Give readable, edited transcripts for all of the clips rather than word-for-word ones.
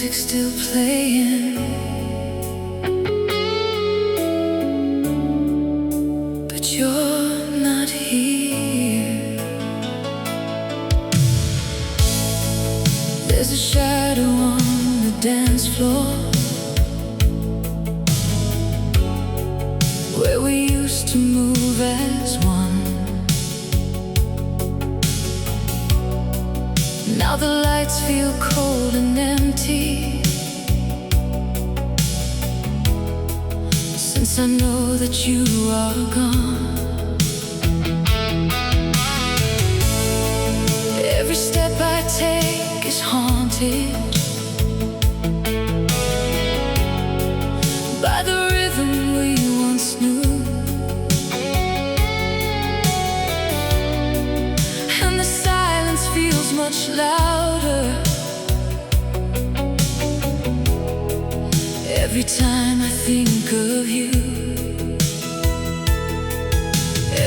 music still playing, but you're not here. There's a shadow on the dance floor where we used to move as one. Now the lights feel cold and empty, since I know that you are gone. Every step I take is haunted by the rhythm we once knew, and the silence feels much louder every time I think of you.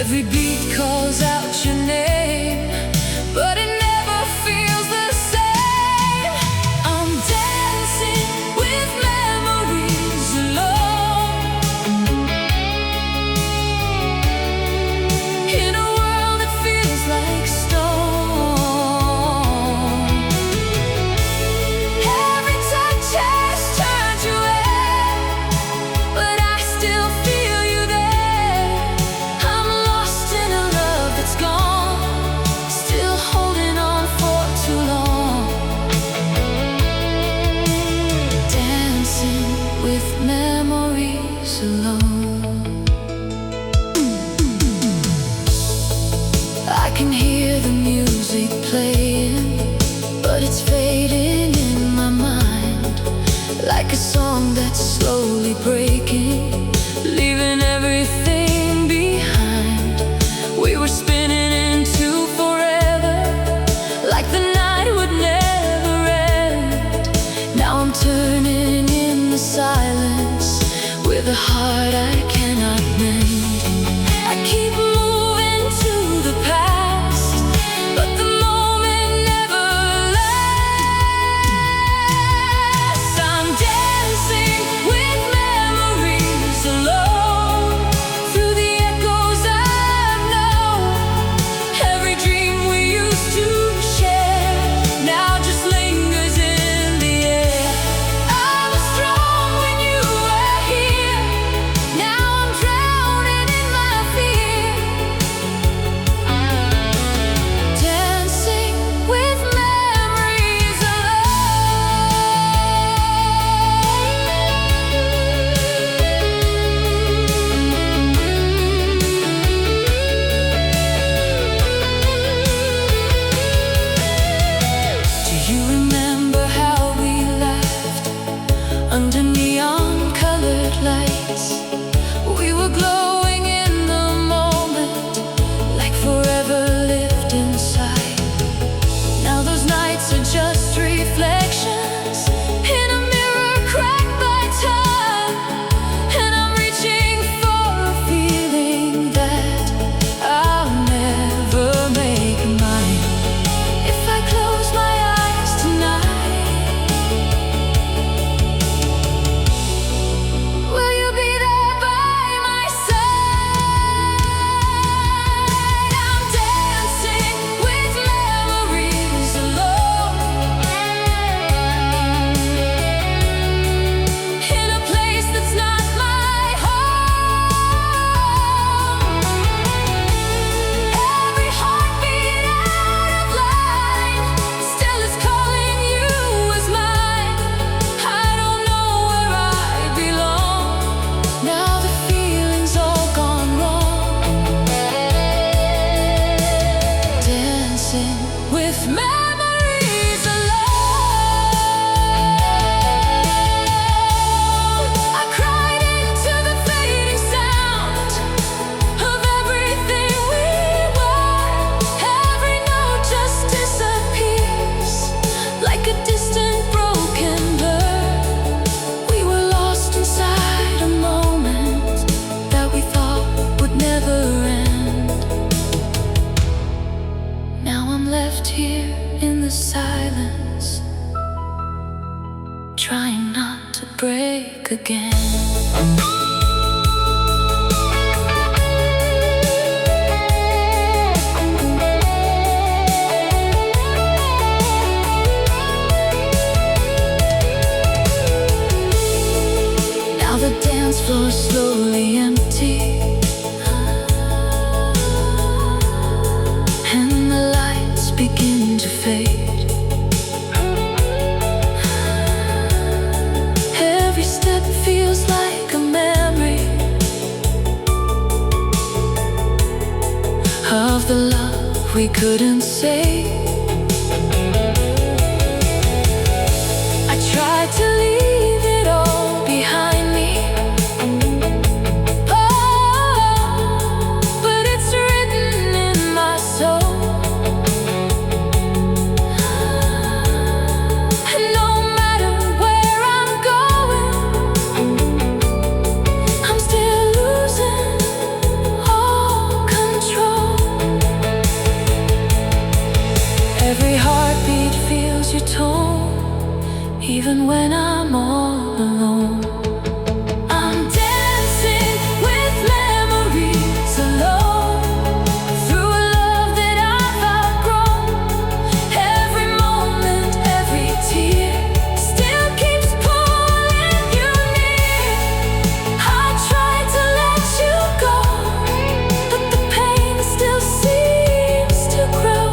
Every beat calls out your name, but it never feels the same. I'm dancing with memories alone, in a world that feels like stone. Every touch has turned you in, but I still feel you there. I'm lost in a love that's gone, still holding on for too long. Dancing with memories alone. I can hear the music playing, but it's fading in my mind, like a song that's slowly breaking, leaving everything behind. We were spinning into forever, like the night would never end. Now I'm turning in the silence with a heart I cannot mend. I keep moving to the past, but the moment never lasts. I'm dancing with memories alone, again. Now the dance floor is slowly empty, and the lights begin to fade. Every step feels like a memory of the love we couldn't say. I tried to leave it all behind me, oh, but it's written in my soul. And no matter where I'm going, I'm still losing all control. Every heartbeat feels your tone, even when I'm all alone. I'm dancing with memories alone, through a love that I've outgrown. Every moment, every tear still keeps pulling you near. I try to let you go, but the pain still seems to grow.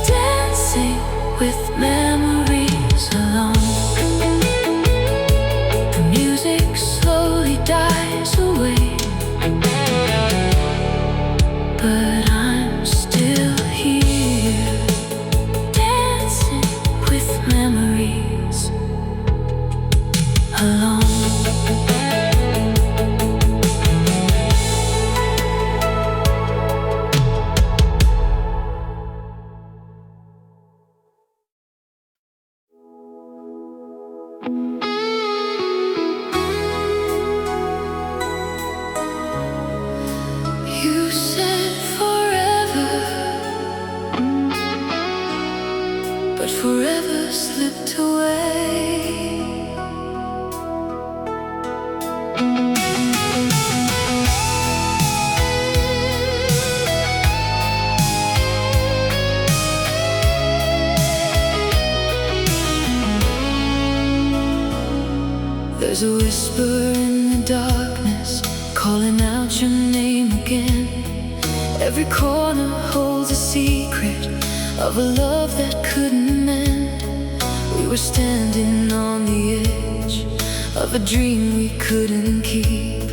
Dancing with memories alone. The music slowly dies away, but I'm still here, dancing with memories alone. You said forever, but forever slipped away. There's a whisper in the darkness, calling out your name again. Every corner holds a secret of a love that couldn't mend. We were standing on the edge of a dream we couldn't keep.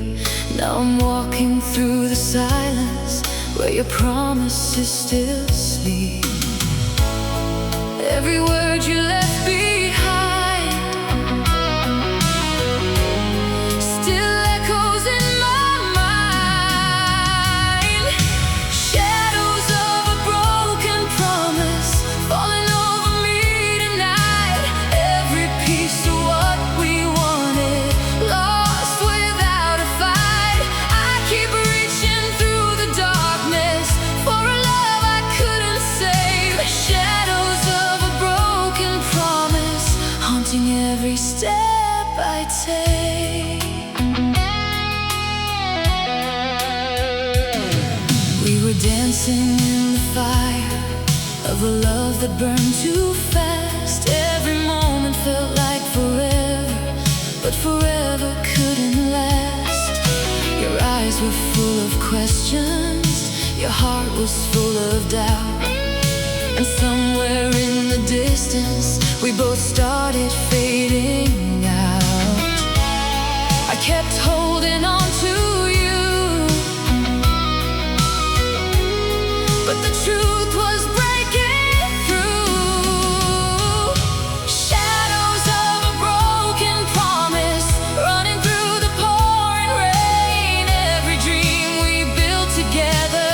Now I'm walking through the silence where your promises still sleep. Every word you left behind still echoes in my mind. Shadows of a broken promise falling over me tonight. Every piece of what we wanted lost without a fight. I keep reaching through the darkness for a love I couldn't save. Shadows of a broken promise haunting every step I take. We were dancing in the fire of a love that burned too fast. Every moment felt like forever, but forever couldn't last. Your eyes were full of questions, your heart was full of doubt. And somewhere in the distance, we both started fading out. I kept holding on to you, but the truth was breaking through. Shadows of a broken promise running through the pouring rain. Every dream we built together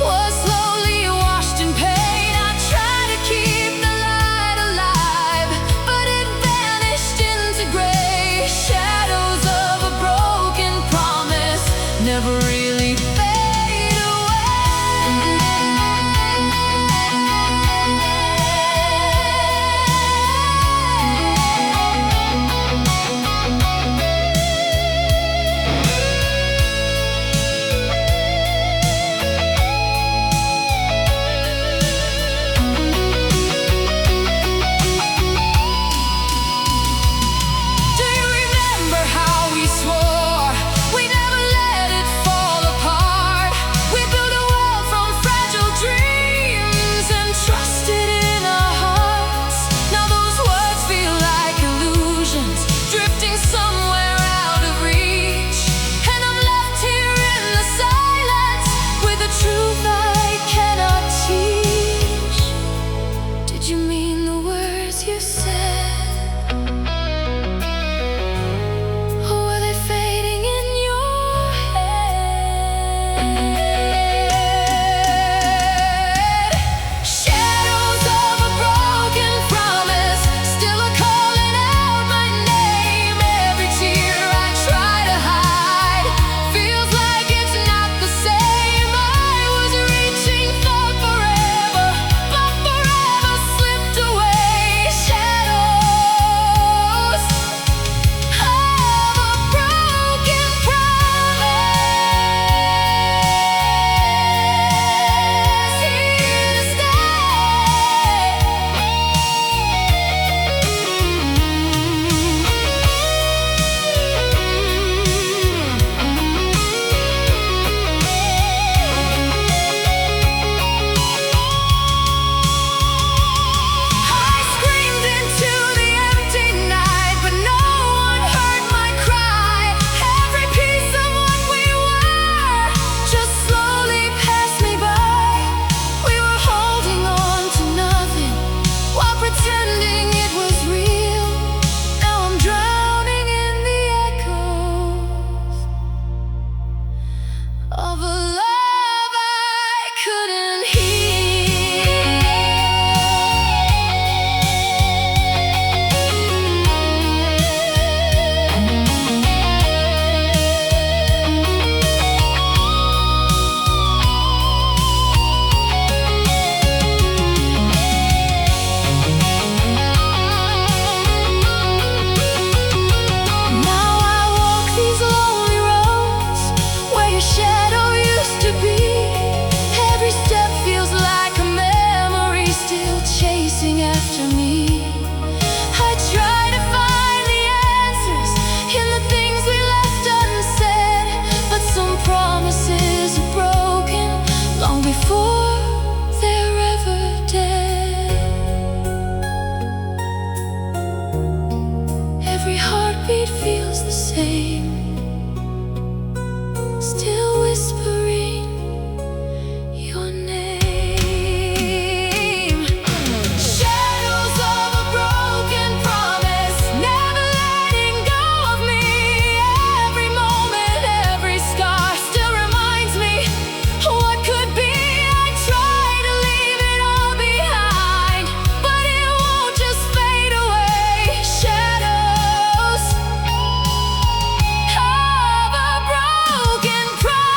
was slowly washed in pain. I tried to keep the light alive, but it vanished into still whispering your name. Shadows of a broken promise, never letting go of me. Every moment, every scar still reminds me what could be. I try to leave it all behind, but it won't just fade away. Shadows of a broken promise,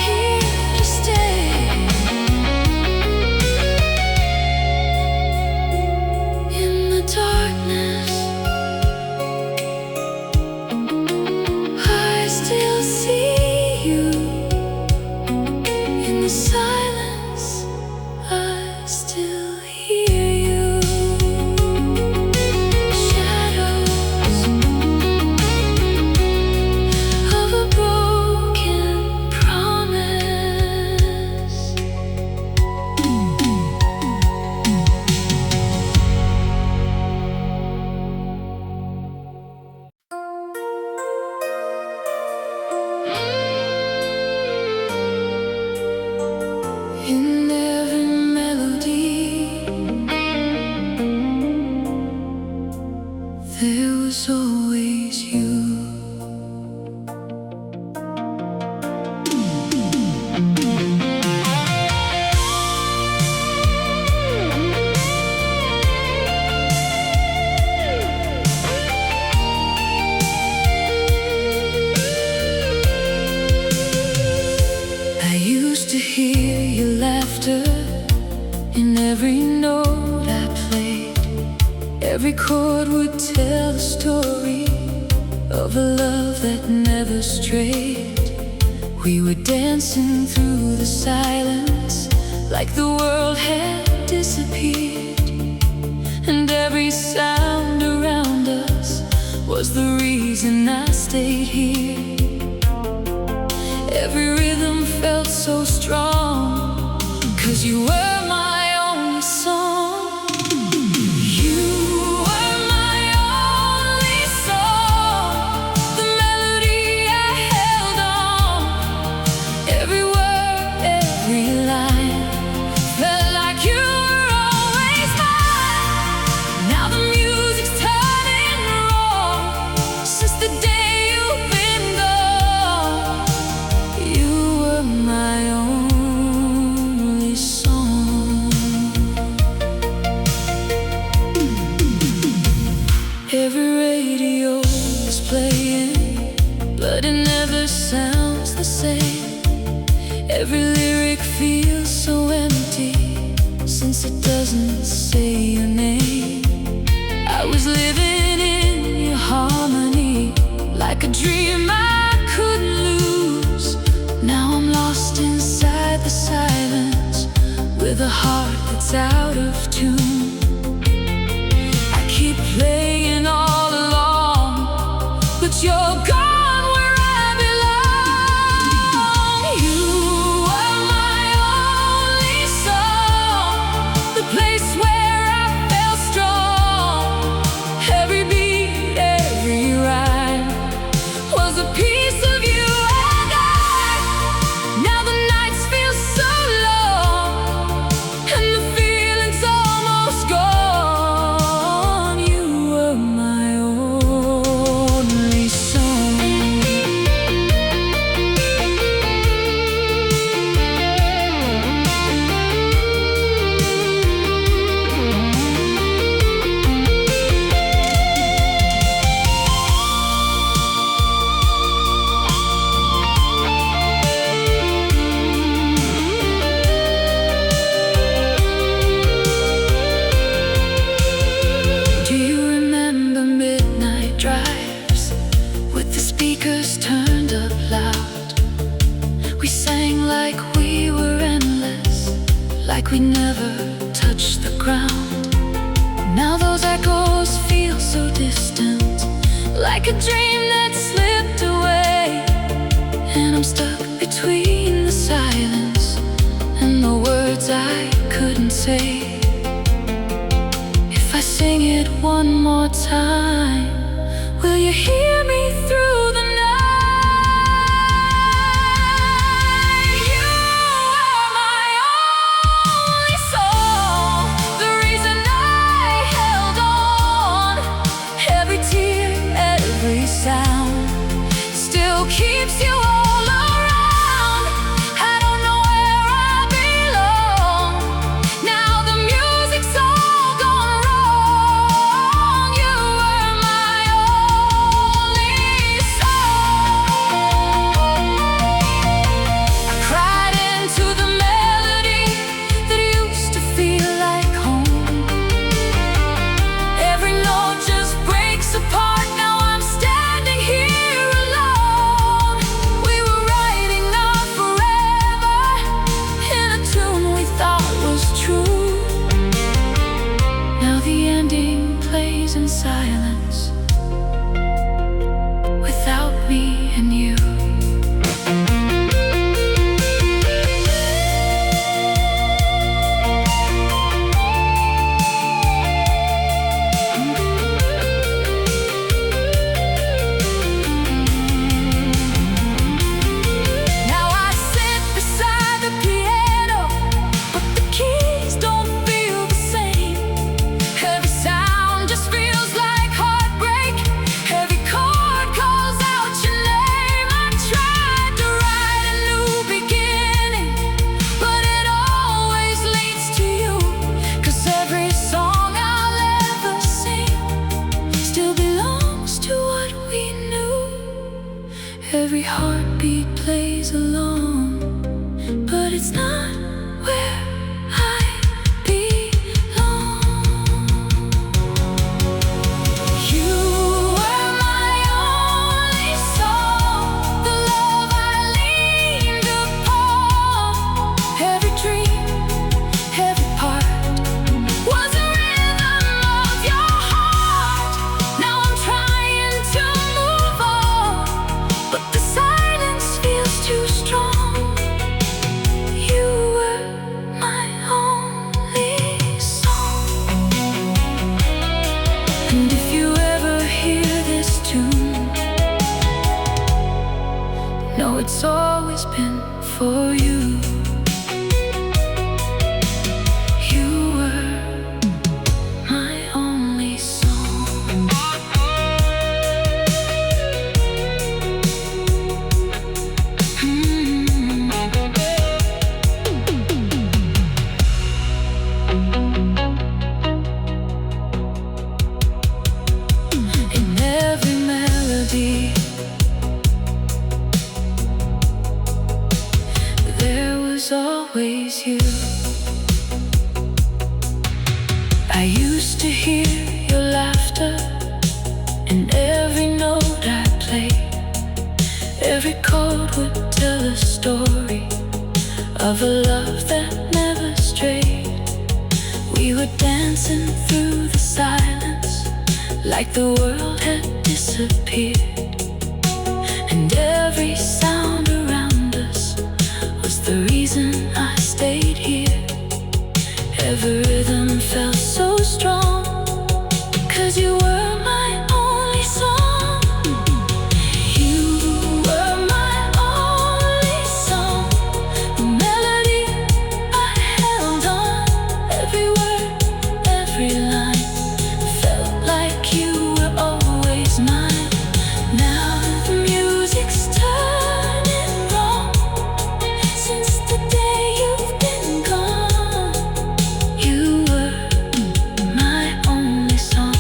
here to stay. In the darkness, I still see you. In the silence, I still hear you. Shadows of a broken promise. In every melody, there was always you. I used to hear your laughter in every note I played. Every chord would tell a story of a love that never strayed. We were dancing through the silence like the world had disappeared, and every sound around us was the reason I stayed here. Every rhythm felt so strong, 'cause you were my only song. You were my only song, the melody I held on. Every word, every line felt like you were always mine. Now the music's turning raw since the day you've been gone. You were my only song. Every radio is playing, but it never sounds the same. Every lyric feels so empty since it doesn't say your name. I was living in your harmony like a dream I couldn't lose. Now I'm lost inside the silence with a heart that's out of tune. I keep playing all along, but you're gone where I belong. You are my only song, the place where I felt strong. Every beat, every rhyme was a piece of you and I. Now the nights feel so long, and the feeling's almost gone. You were my only song. Do you remember midnight drives with the speakers turned up loud? We sang like we were endless, like we never touched the ground. Now those echoes feel so distant, like a dream that slipped away. And I'm stuck between the silence and the words I couldn't say. If I sing it one more time, will Every heartbeat plays along, but it's not where I belong. You were my only song, the love I leaned upon. Every dream, every part was a rhythm of your heart. Now I'm trying to move on, but the silence feels too strong. You were my only song. And if you ever hear this tune, know it's always been for you. You were my only song. In every melody, there was always you. I used to hear your laughter in every note I played. Every chord would tell a story of a love that never strayed. We were dancing through the silence like the world had disappeared, and every sound around us was the reason I stayed here. Every rhythm felt so strong, 'cause you were my only song. You were my only song, the melody I held on. Every word, every line felt like you were always mine. Now the music's turning wrong since the day you've been gone. You were my only song.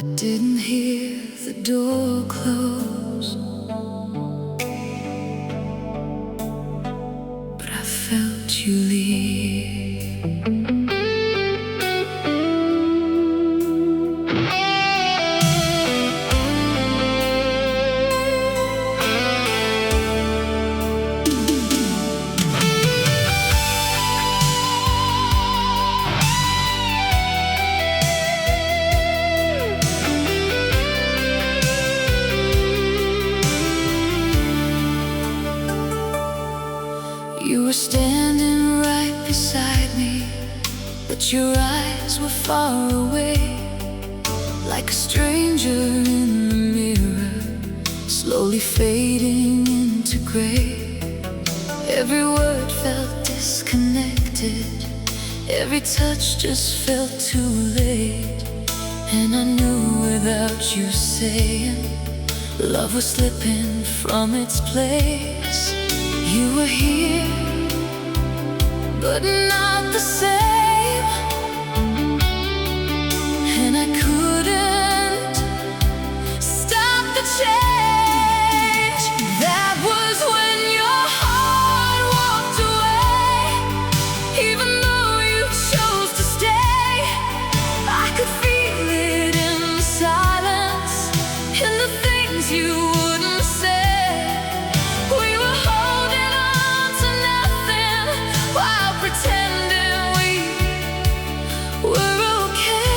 I didn't hear the door close, but I felt you leave. You were standing right beside me, but your eyes were far away, like a stranger in the mirror, slowly fading into gray. Every word felt disconnected, every touch just felt too late. And I knew without you saying, love was slipping from its place. You were here, but not the same, and I couldn't stop the change. That was when your heart walked away. Even though you chose to stay, I could feel it in the silence, in the things you wouldn't say. We were holding on to nothing while pretending we were okay.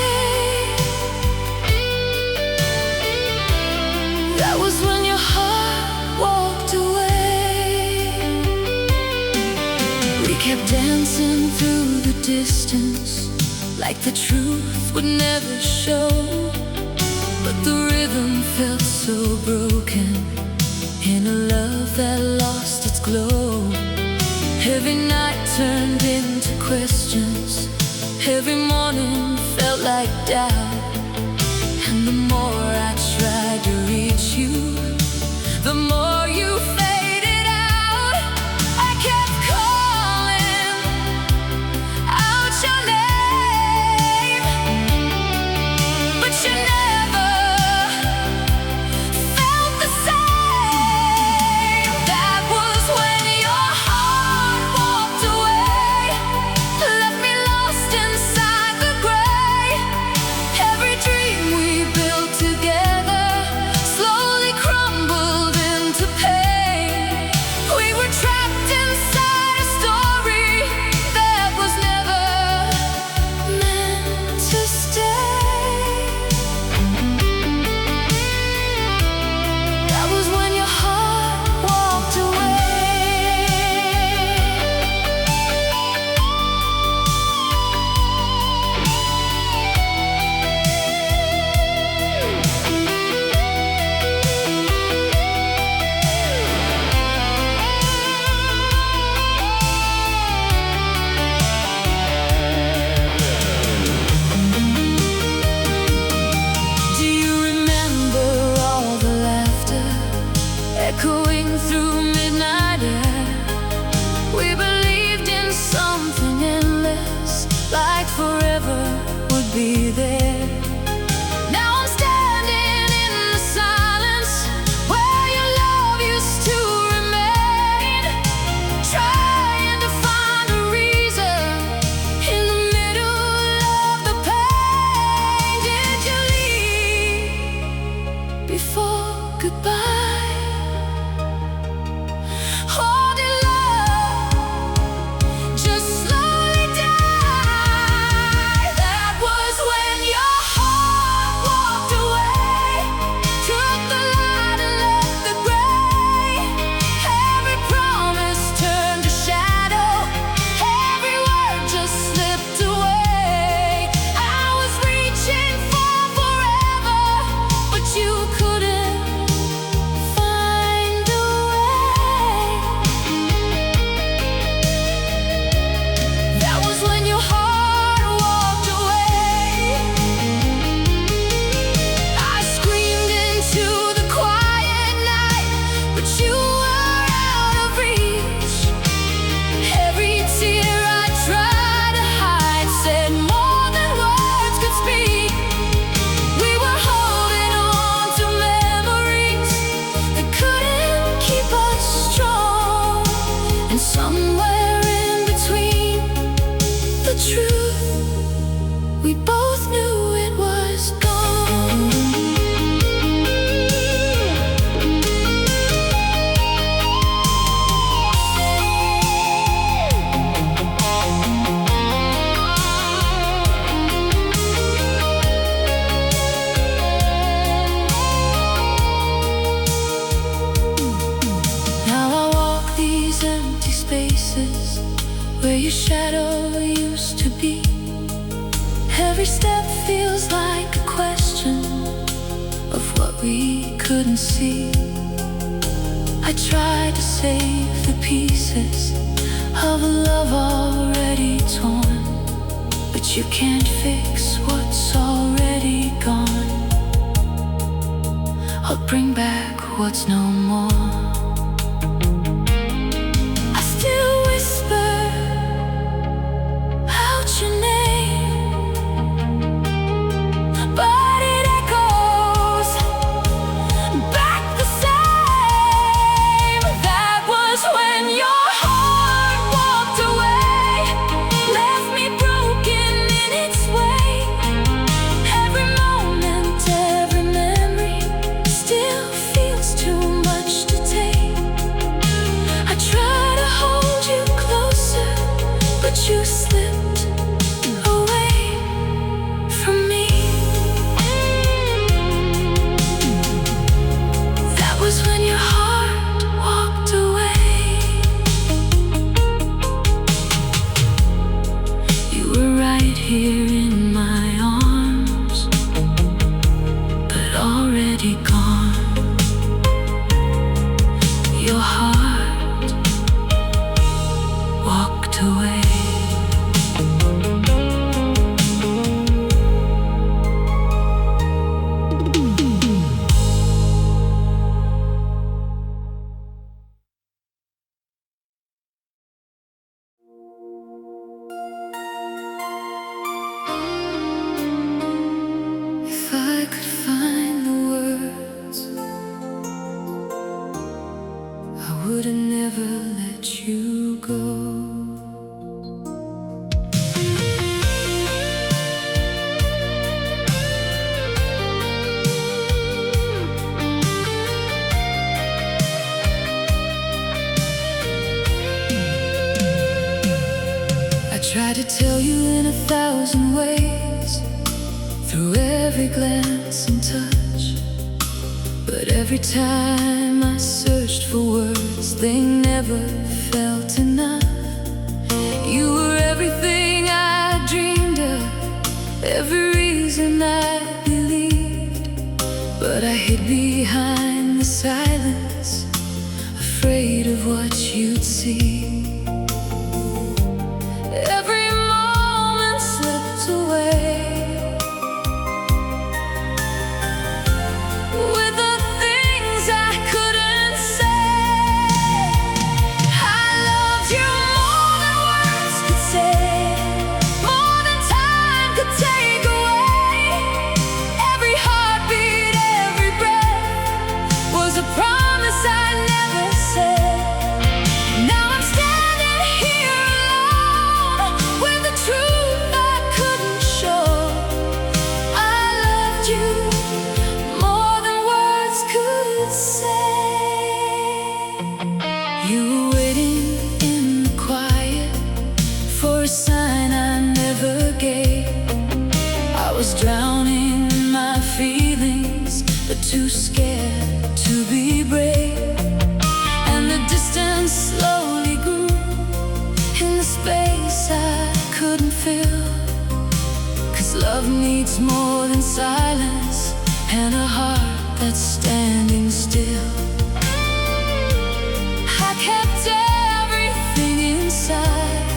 That was when your heart walked away. We kept dancing through the distance, like the truth would never show. But the rhythm felt so broken in a love that lost its glow. Every night turned into questions, every morning felt like doubt. And the more I tried to reach you, the more you faded out. I kept calling out your name, but you like forever would be there. Now I'm standing in the silence where your love used to remain, trying to find a reason in the middle of the pain. Did you leave before goodbye? Somewhere in between the truth, we both knew it was gone. Now I walk these empty spaces where your shadow used to be. Every step feels like a question of what we couldn't see. I tried to save the pieces of a love already torn, but you can't fix what's already gone. I'll bring back what's no more. Your name, but it echoes back the same. That was when your heart walked away, left me broken in its way. Every moment, every memory still feels too much to take. I try to hold you closer, but you slipped when your heart walked away. You were right here in my arms, but already gone. Your heart walked away. I would have never let you go. I tried to tell you in 1,000 ways, through every glance and touch, but every time I searched for words, they never felt enough. You were everything I dreamed of, every reason I believed, but I hid behind the silence, afraid of what you'd see. Every moment slipped away with the things I couldn't say. I loved you more than words could say, more than time scared to be brave, and the distance slowly grew in the space I couldn't fill. 'Cause love needs more than silence and a heart that's standing still. I kept everything inside,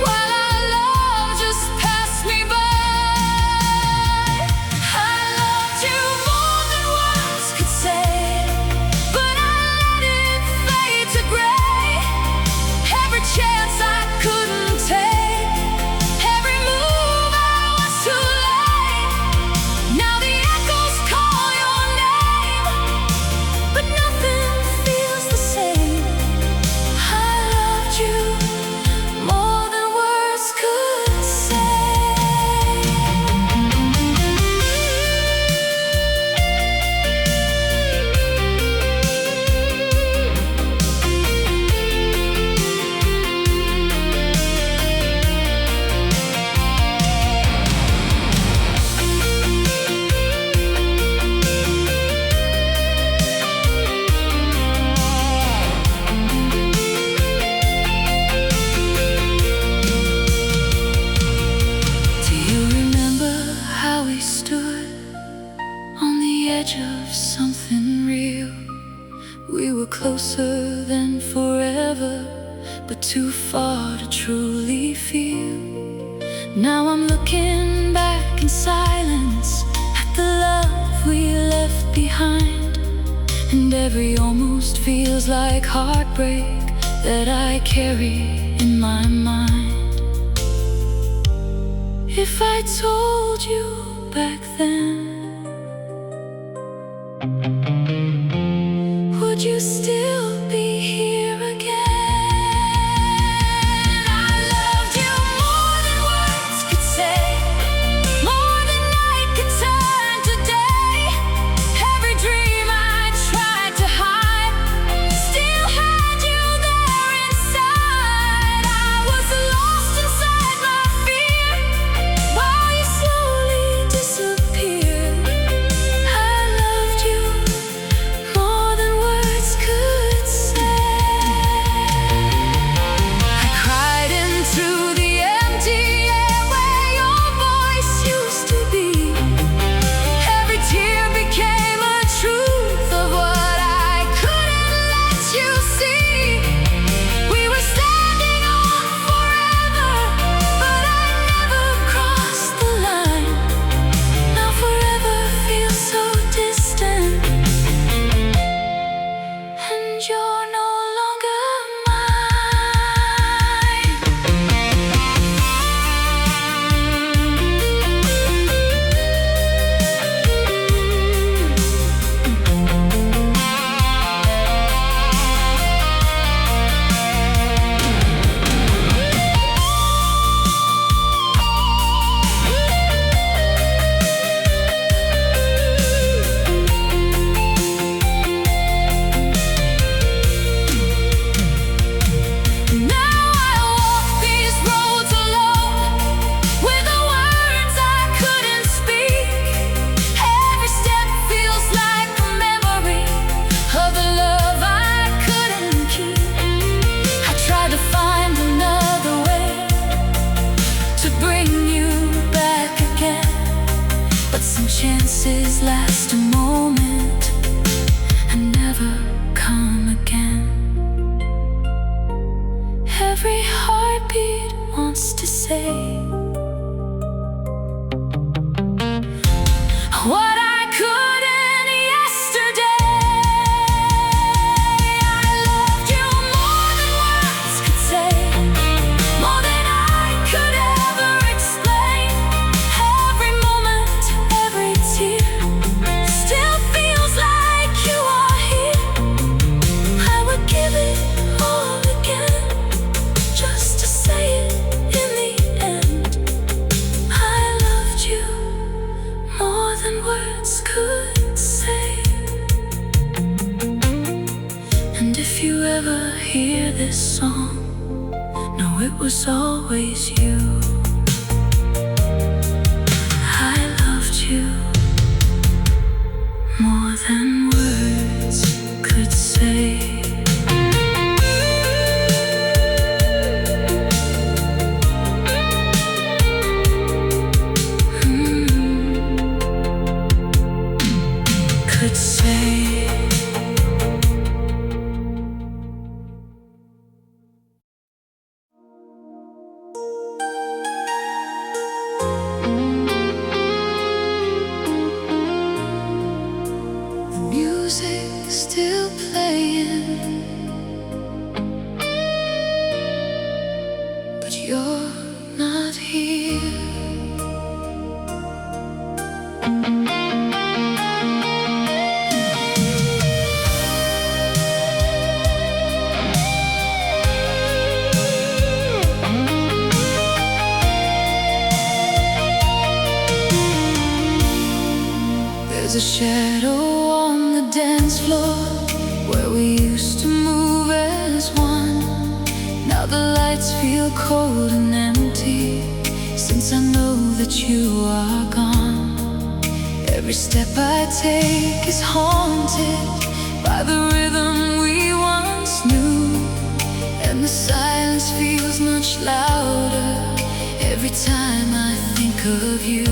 while our love just passed me by. I loved you more than words could say, but I let it fade to gray. Every chance I couldn't take, every move I was too late. Now the echoes call your name, but nothing feels the same. I loved you more than words could say. Do you remember how we stood on the edge of something real? We were closer than forever, but too far to truly feel. Now I'm looking back in silence at the love we left behind, and every almost feels like heartbreak that I carry in my mind. If I told you back then, would you still be here again? I loved you more than words could say, more than night could turn to day. Every dream I tried to hide still had you there inside. I was lost inside my fear while you slowly disappeared. I loved you more than words could say. I cried into the empty air where your voice used to be. Every tear became a truth of what I couldn't let you see. We were standing on forever, but I never crossed the line. Now forever feels so distant, and you're no longer mine. Now I walk these roads alone with the words I couldn't speak. Every step feels like a memory of the love I couldn't keep. I tried to find another way to bring you back again, but some chances last a moment and never come again. Every heartbeat wants to say what I couldn't yesterday. I loved you more than words could say, more than I could ever explain. Every moment, every tear still feels like you are here. I would give it all again just to say it in the end. I loved you more than words could say. And if you ever hear this song, know it was always you. I loved but you're not here. There's a shadow on the dance floor where we used to move as one. Now the lights feel cold and empty since I know that you are gone. Every step I take is haunted by the rhythm we once knew, and the silence feels much louder every time I think of you.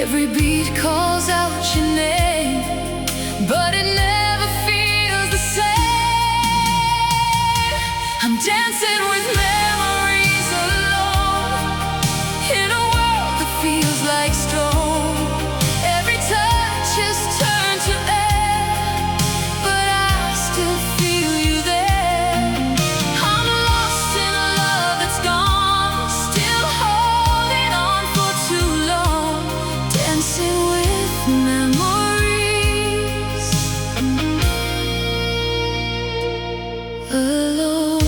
Every beat calls out your name, but it never feels the same. I'm dancing with memories alone in a world that feels like stone. Every touch has turned to air, but I still feel you there. I'm lost in a love that's gone, still holding on for too long. Dancing with memories alone.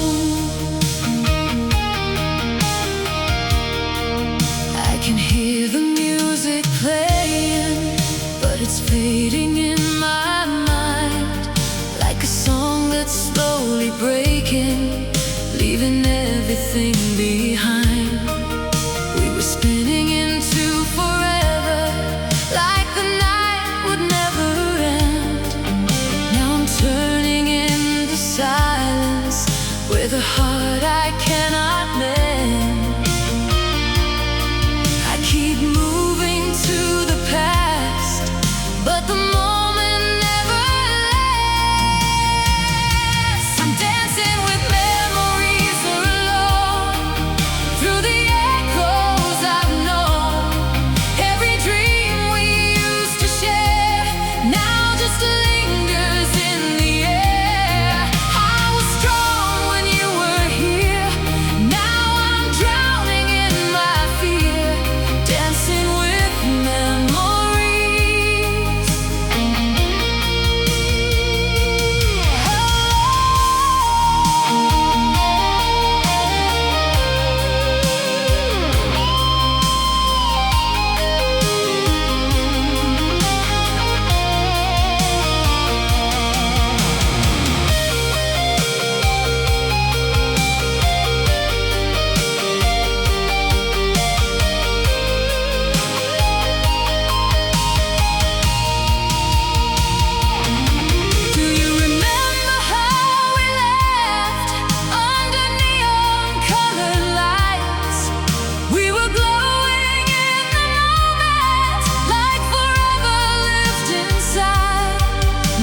I can hear the music playing, but it's fading in my mind, like a song that's slowly breaking, leaving everything behind. We were spinning into forever, like the night would never end. Now I'm turning into silence with a heart I cannot mend. I keep moving to the past, but the moment never lasts. I'm dancing with memories alone through the echoes I've known. Every dream we used to share now just lingers in the air. I was strong when you were here, now I'm drowning in my fear. Dancing with memories Do you remember how we laughed under neon-colored lights? We were glowing in the moment, like forever lived inside.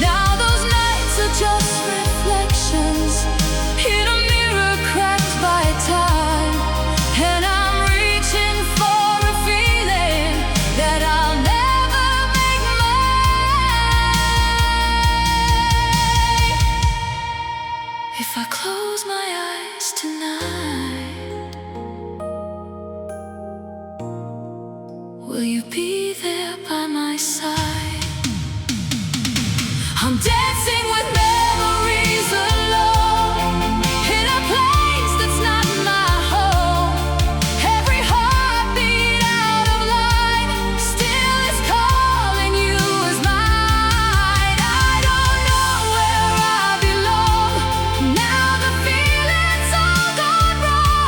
Now those nights are just reflections in a mirror cracked by time, and I'm reaching for a feeling that I'll never make mine. If I close my eyes tonight, will you be there by my side? I'm dancing with memories alone in a place that's not my home. Every heartbeat out of line still is calling you as mine. I don't know where I belong, now the feeling's all gone wrong.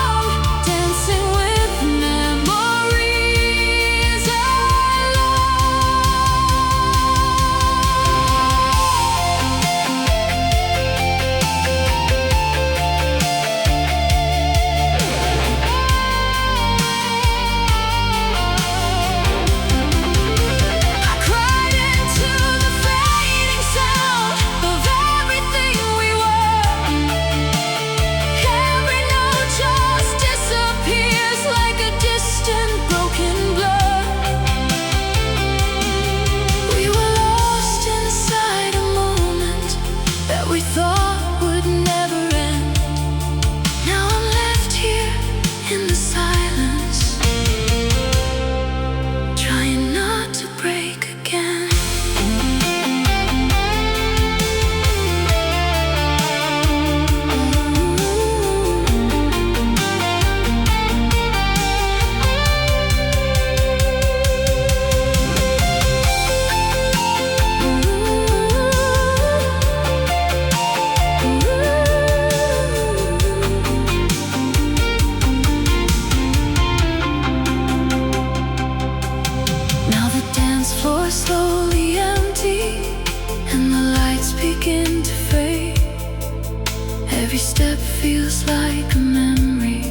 feels like a memory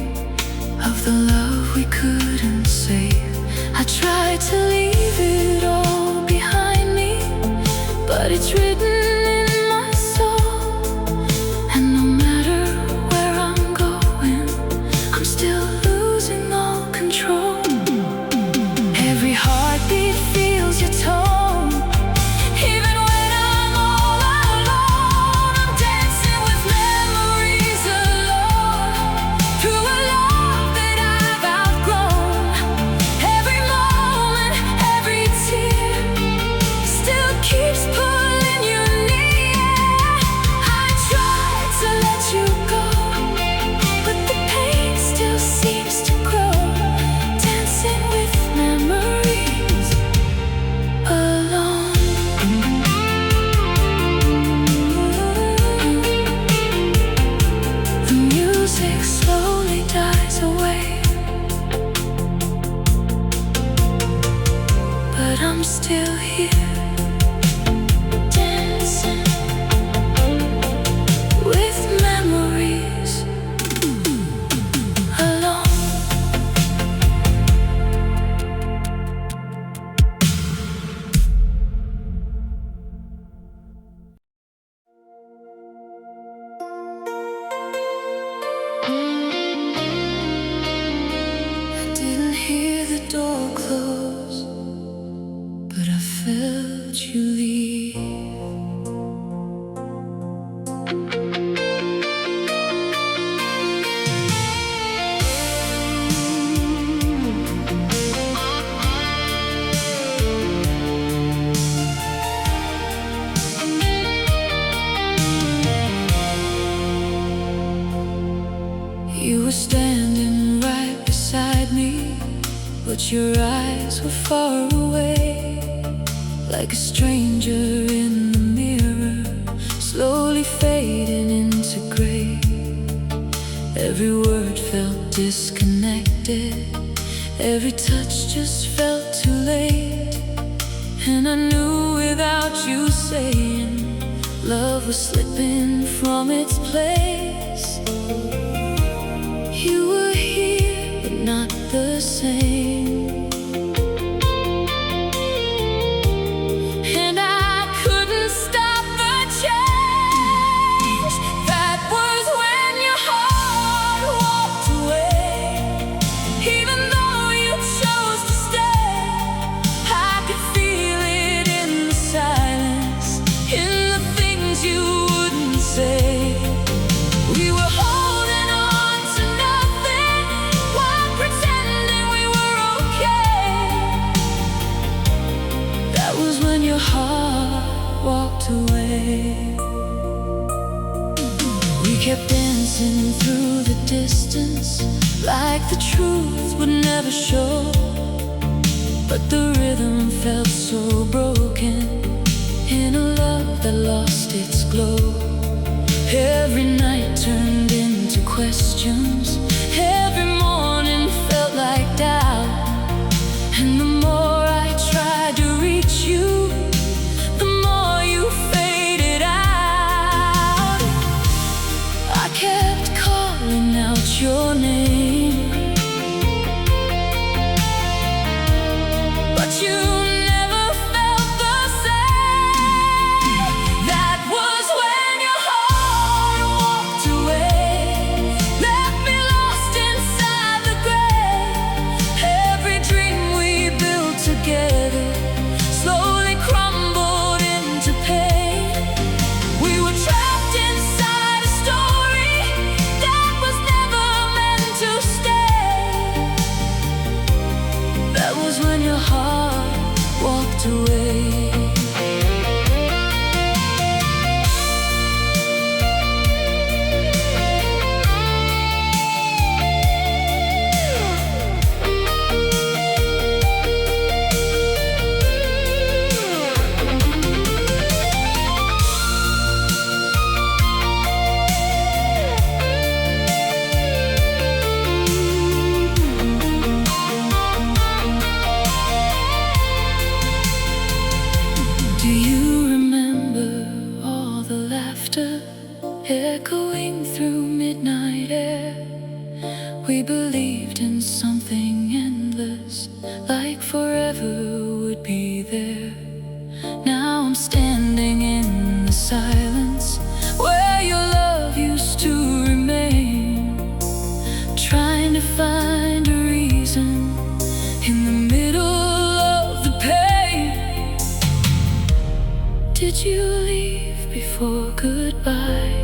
of the love we couldn't save. I tried to leave it all behind me, but it's written in my soul. And no matter where I'm going, I'm still losing all control. Every heartbeat feels your tone, even when I'm all alone. I'm dancing with memories alone, through a love that I've outgrown. Every moment, every tear still keeps pulling you near. I tried to let you go, but the pain still seems to grow. Dancing with memories alone. The music slowly dies away, but I'm still here, dancing with memories alone. I didn't hear the door close, but I felt you leave. You were standing right beside me, but your eyes were far away, like a stranger in the mirror, slowly fading into gray. Every word felt disconnected, every touch just felt too late. And I knew without you saying, love was slipping from its place. You were here, but not the same. And I couldn't stop the change. That was when your heart walked away. Even though you chose to stay, I could feel it in the silence, in the things you wouldn't say. We were holding on to nothing while pretending we were okay. That was when your heart walked away. We kept dancing through the distance, like the truth would never show. But the rhythm felt so broken, in a love that lost its glow. Every night turned into questions, every morning felt like doubt. And the more I tried to reach you, the more you faded out. I kept calling out your name, but you never felt the same. That was when your heart walked away, left me lost inside the grave. Every dream we built together slowly crumbled into pain. We were trapped inside a story that was never night air. We believed in something endless, like forever would be there. Now I'm standing in the silence where your love used to remain, trying to find a reason in the middle of the pain. Did you leave before goodbye?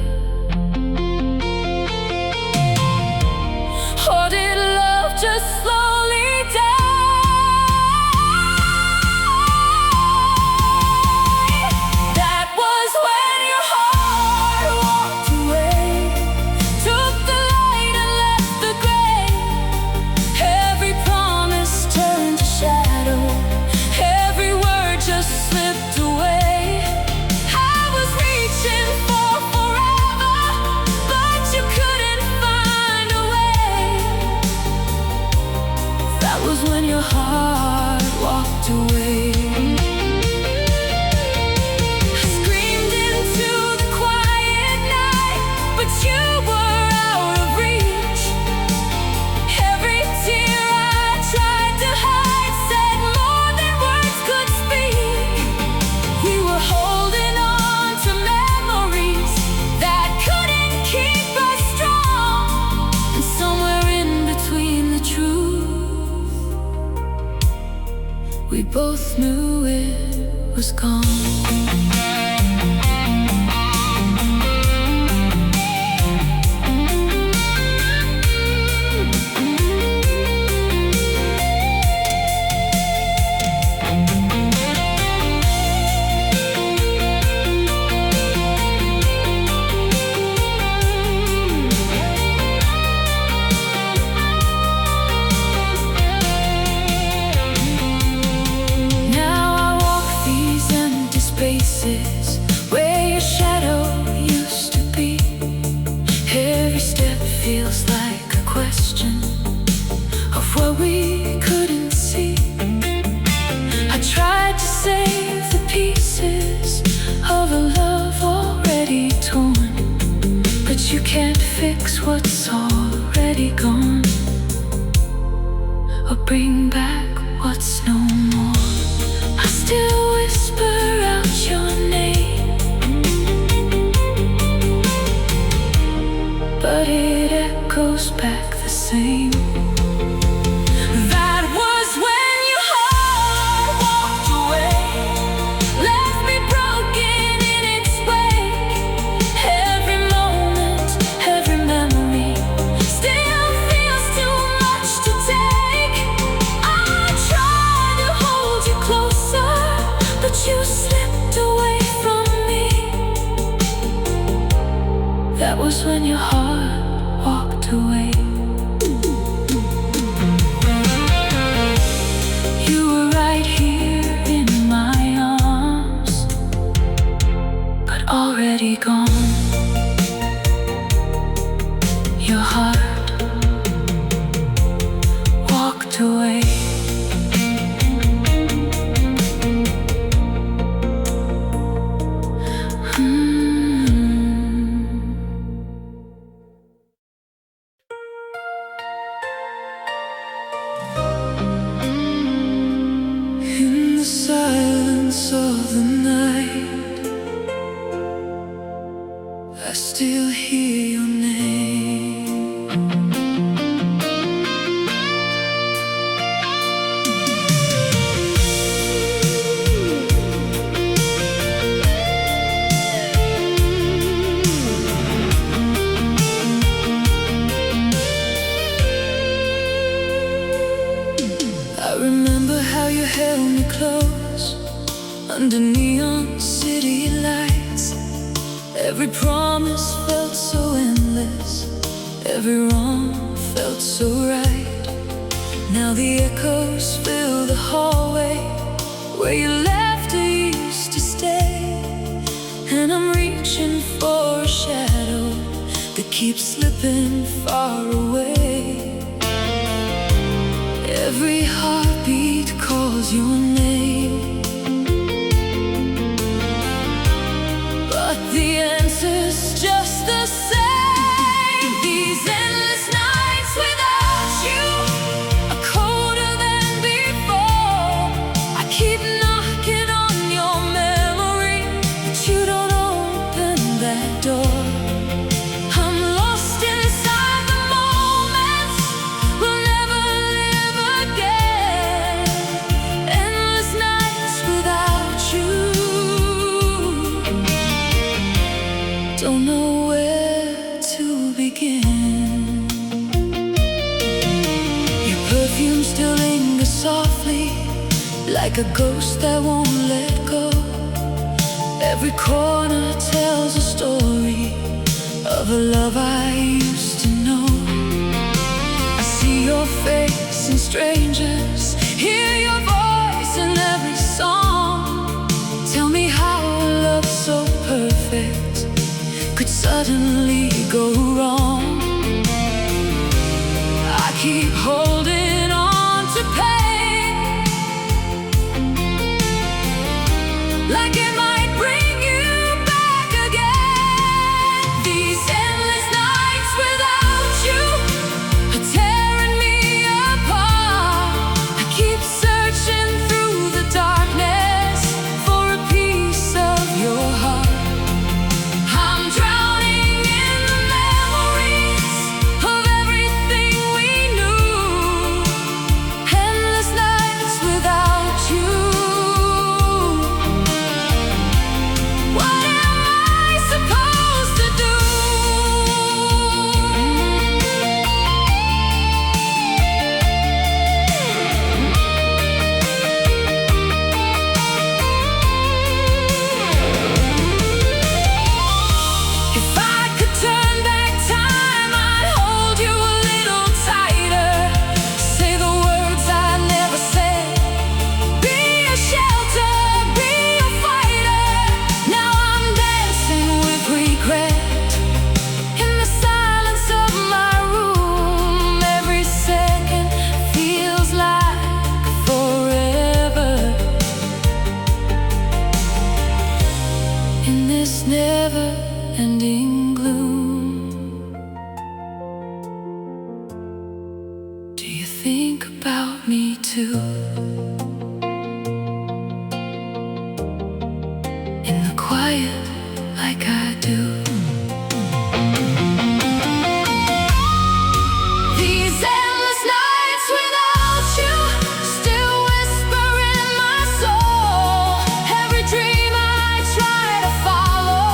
Or did love just slowly die? That was when your heart walked away, took the light and left the gray. Every promise turned to shadow, every word just slipped away. I was reaching for forever, but you couldn't find a way. That was when your heart walked away. I screamed into the quiet night, but you were out of reach. Every tear I tried to hide said more than words could speak. We were holding on to memories that couldn't keep us strong, and somewhere in between the truth, we both knew it was gone. Now I walk these empty spaces where your shadow used to be. Every step feels like a question of what we couldn't see. I tried to save the pieces of a love already torn, but you can't fix what's already gone, or bring back what's no more. I still whisper out your name, but it echoes back the same. That was when your heart walked away, left me broken in its wake. Every moment, every memory still feels too much to take. I tried to hold you closer, but you slipped away from me. That was when your heart walked away. You were right here in my arms, but already gone. Your heart walked away. In the silence of the night, I still hear your name. I remember how you held me close under neon city lights. Every promise felt so endless, every wrong felt so right. Now the echoes fill the hallway where your laughter used to stay, and I'm reaching for a shadow that keeps slipping far away. Every heartbeat calls your name, but the answer's just the same. These like a ghost that won't let go. Every corner tells a story of a love I used to know. I see your face in strangers, hear your voice in every song. Tell me how a love so perfect could suddenly go wrong. I keep holding on to pain, like it might bring you back again. These endless nights without you are tearing me apart. I keep searching through the darkness for a piece of your heart. I'm drowning in the memories of everything we knew. Endless nights without you. What am I supposed to do? If I could turn back time, I'd hold you a little tighter. Say the words I never said. Be a shelter, be a fighter. Now I'm dancing with regret in the silence of my room. Every second feels like forever in this never-ending gloom. Do you think about me too? In the quiet, like I do. These endless nights without you still whisper in my soul. Every dream I try to follow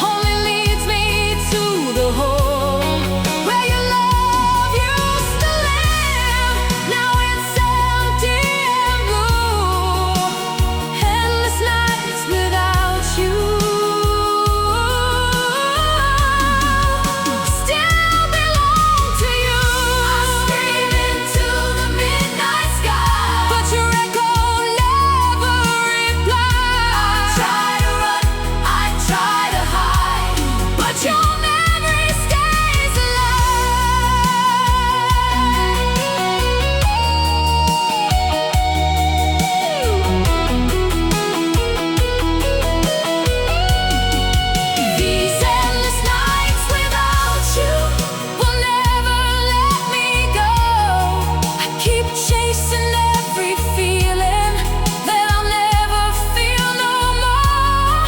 only leads me to the hole where your love used to live. Now it's empty and blue. Endless nights without you still belong to you. I scream into the midnight sky, but your echo never replies. I try to run, I try to hide, but your memory stays alive. These endless nights without you will never let me go. I keep chasing every feeling that I'll never feel no more.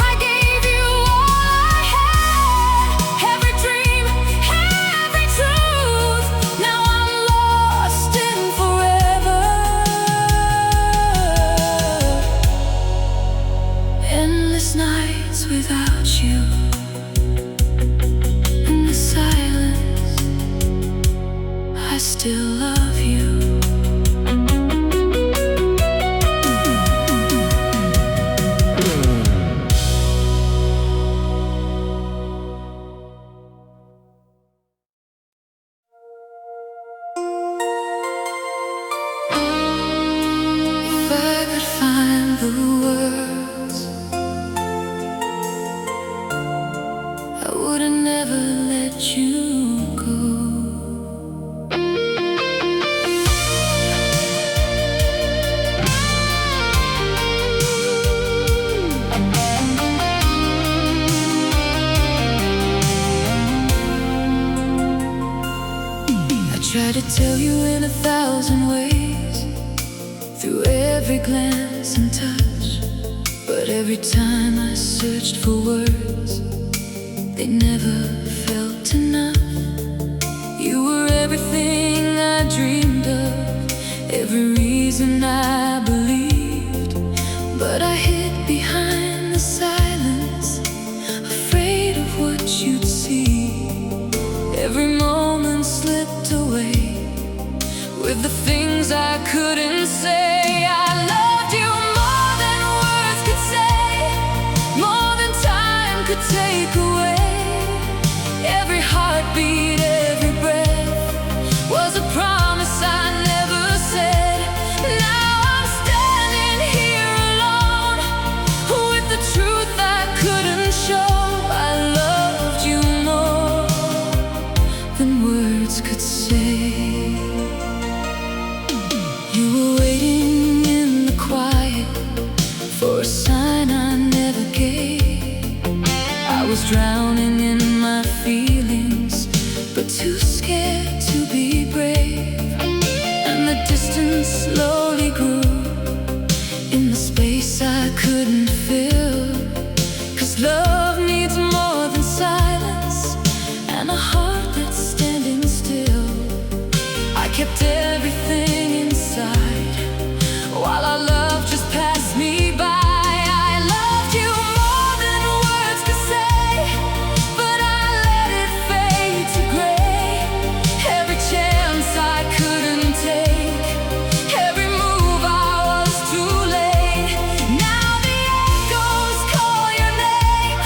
I gave you all I had, every dream, every truth. Now I'm lost in forever. Endless nights without you. In the silence, I still love you. If I could find the words, I would've never let you go. I try to tell you in 1,000 ways, through every glance and touch, but every time I searched for words, they never felt enough. You were everything I dreamed of, every reason I believed, but I hid behind the silence, afraid of what you'd see. Every moment slipped away with the things I couldn't say. I than words could say. You were waiting in the quiet for a sign I never gave. I was drowning in my feelings, but too scared to be brave. And the distance slowly grew in the space I couldn't fill. 'Cause love needs more than silence and a heart that's standing still. I kept everything inside while our love just passed me by. I loved you more than words could say, but I let it fade to gray. Every chance I couldn't take, every move I was too late. Now the echoes call your name,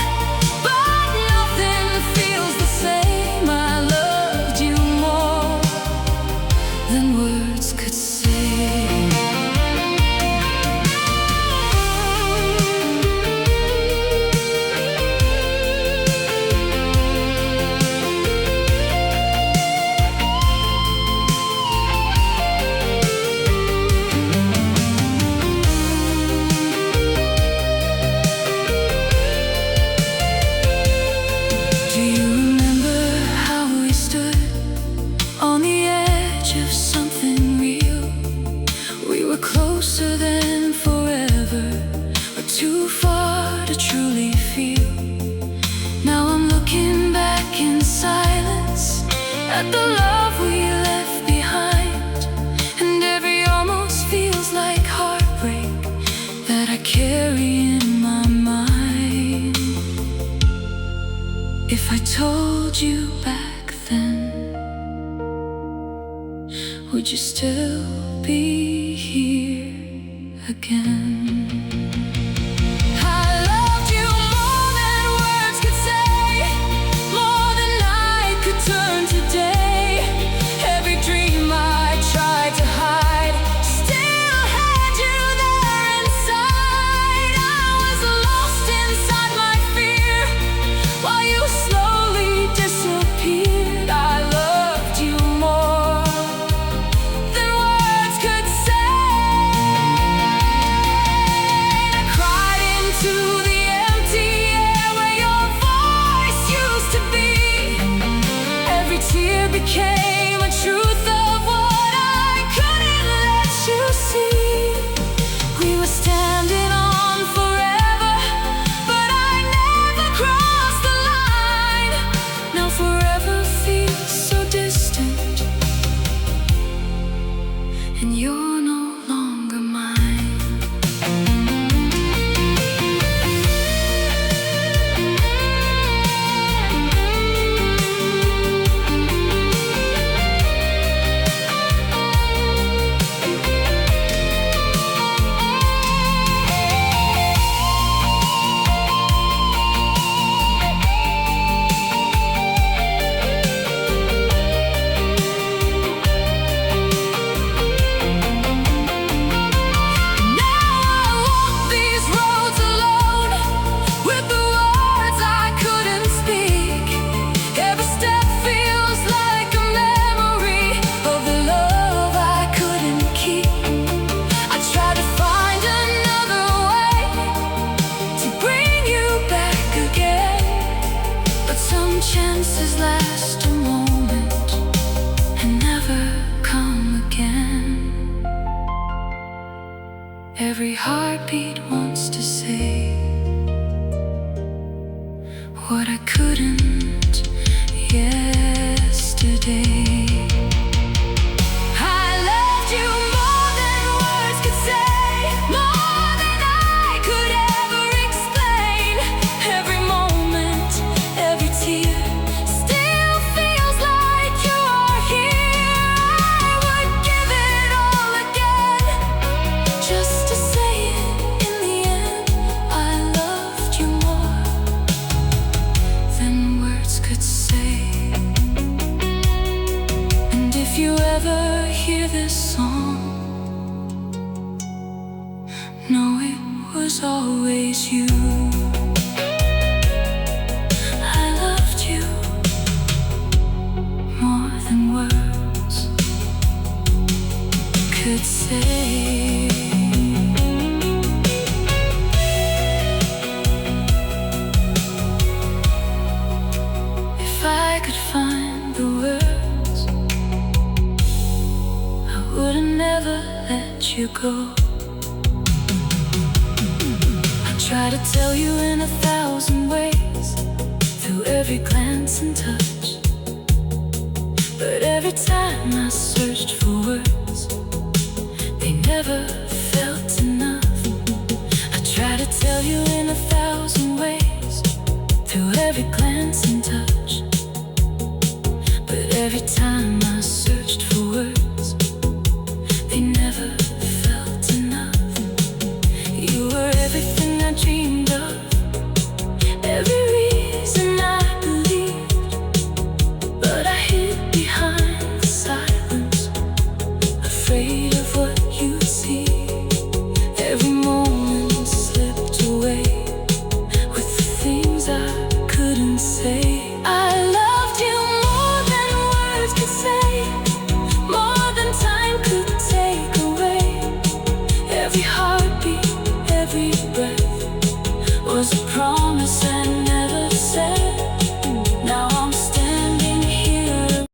but nothing feels the same. I loved you more than words could say. Do you remember how we stood on the edge of something real? We were closer than forever, or too far to truly feel. Now I'm looking back in silence at the love we left behind, and every almost feels like heartbreak that I carry in my mind. If I told you back then, would you still be here again? I loved you more than words could say, more than I could turn today. Every dream I tried to hide still had you there inside. I was lost inside my fear while you slowly disappeared. I loved you more than words could say. I cried into the empty air where your voice used to be. Every tear became a truth of what I couldn't let you see. We were standing on forever, but I never crossed the line. Now forever feels so distant, and you're no longer mine. Now I walk these roads alone with the words I couldn't speak. Every step feels like a memory of the love I couldn't keep. I tried to find another way to bring you back again, but some chances last a moment and never come again. Every heartbeat wants to say what I couldn't yesterday. I loved you more than words could say, more than I could ever explain. Every moment, every tear still feels like you are here. I would give it all again just to say it in the end. I loved you more than words could say. And if you ever hear this song, know it was always you. I loved you more could say. If I could find the words, I would never let you go. I try to tell you in 1,000 ways, through every glance and touch, but every time I searched for